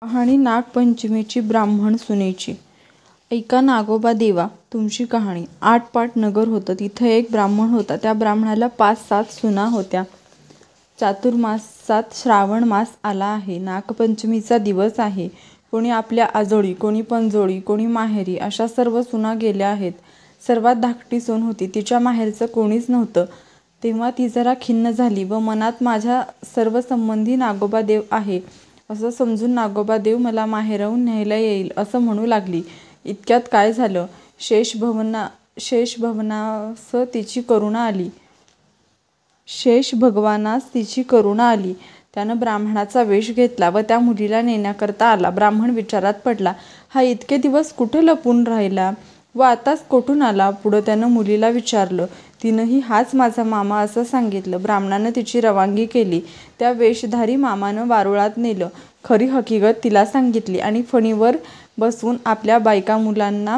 कहाणी नागपंचमीची ब्राह्मण सुनेची. ऐका नागोबा देवा तुमची कहाणी. आटपाट नगर होतं. तिथं एक ब्राह्मण होता. त्या ब्राह्मणाला 5-7 सुना होत्या. चातुर्मासात श्रावण मास आला आहे. नागपंचमीचा दिवस आहे. कोणी आपल्या आजोळी, कोणी पंजोळी, कोणी माहेरी अशा सर्व सुना गेल्या आहेत. सर्वात धाकटी सून होती. तिच्या माहेरचं कोणीच नव्हतं. तेव्हा ती जरा खिन्न झाली व मनात माझ्या सर्व संबंधी नागोबा देव आहे असं समजून नागोबा देव मला माहेरहून न्यायला येईल असं म्हणू लागली. इतक्यात काय झालं? शेषभगवानास तिची करुणा आली. त्यानं ब्राह्मणाचा वेश घेतला व त्या मुलीला नेण्याकरता आला. ब्राह्मण विचारात पडला. हा इतके दिवस कुठे लपून राहिला व आताच कोठून आला? पुढं त्यानं मुलीला विचारलं. तिनंही हाच माझा मामा असं सांगितलं. ब्राह्मणानं तिची रवानगी केली. त्या वेशधारी मामानं वारुळात नेलं. खरी हकीकत तिला सांगितली आणि फणीवर बसवून आपल्या बायका मुलांना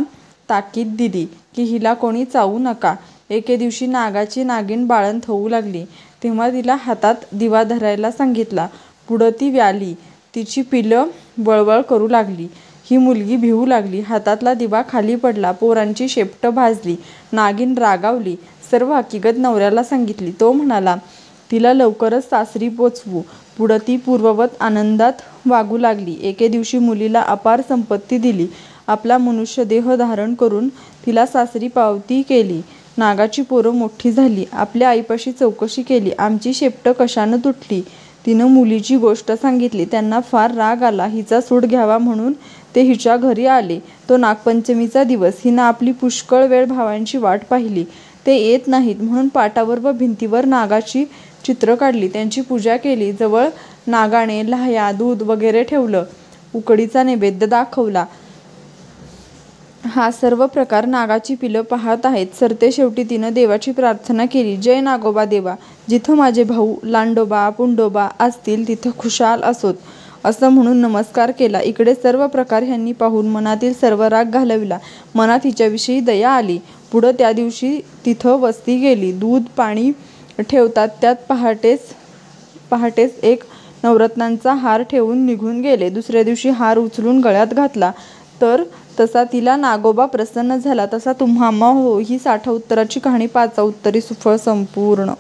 ताकीद दिली की हिला कोणी चावू नका. एके दिवशी नागाची नागिन बाळंत होऊ लागली. तेव्हा तिला हातात दिवा धरायला सांगितला. पुढं ती व्याली. तिची पिलं वळवळ करू लागली. ही मुलगी भिवू लागली. हातातला दिवा खाली पडला. पोरांची शेपटं भाजली. नागिन रागावली. सर्व हकीकत नवऱ्याला सांगितली. तो म्हणाला तिला लवकरच सासरी पोचवू. पुढं ती पूर्ववत आनंदात वागू लागली. एके दिवशी मुलीला अपार संपत्ती दिली. आपला मनुष्यदेह धारण करून तिला सासरी पावती केली. नागाची पोरं मोठी झाली. आपल्या आईपाशी चौकशी केली. आमची शेपटं कशानं तुटली? तिनं मुलीची गोष्ट सांगितली. त्यांना फार राग आला. हिचा सूड घ्यावा म्हणून ते हिच्या घरी आले. तो नागपंचमीचा दिवस. हिनं आपली पुष्कळ वेळ भावांची वाट पाहिली. ते येत नाहीत म्हणून पाटावर व भिंतीवर नागाची चित्र काढली. त्यांची पूजा केली. जवळ नागाने लाह्या, दूध वगैरे ठेवलं. उकडीचा नैवेद्य दाखवला. हा सर्व प्रकार नागाची पिलं पाहत आहेत. सरतेशेवटी तिनं देवाची प्रार्थना केली. जय नागोबा देवा, जिथं माझे भाऊ लांडोबा पुंडोबा असतील तिथं खुशाल असोत असं म्हणून नमस्कार केला. इकडे सर्व प्रकार ह्यांनी पाहून मनातील सर्व राग घालविला. मनात हिच्याविषयी दया आली. पुढं त्या दिवशी तिथं वस्ती गेली. दूध पाणी ठेवतात त्यात पहाटेस एक नवरत्नांचा हार ठेवून निघून गेले. दुसऱ्या दिवशी हार उचलून गळ्यात घातला तर तसा तिला नागोबा प्रसन्न झाला. तसा तुम्हा हो. ही 60 उत्तराची कहाणी 5 उत्तरी सुफळ संपूर्ण.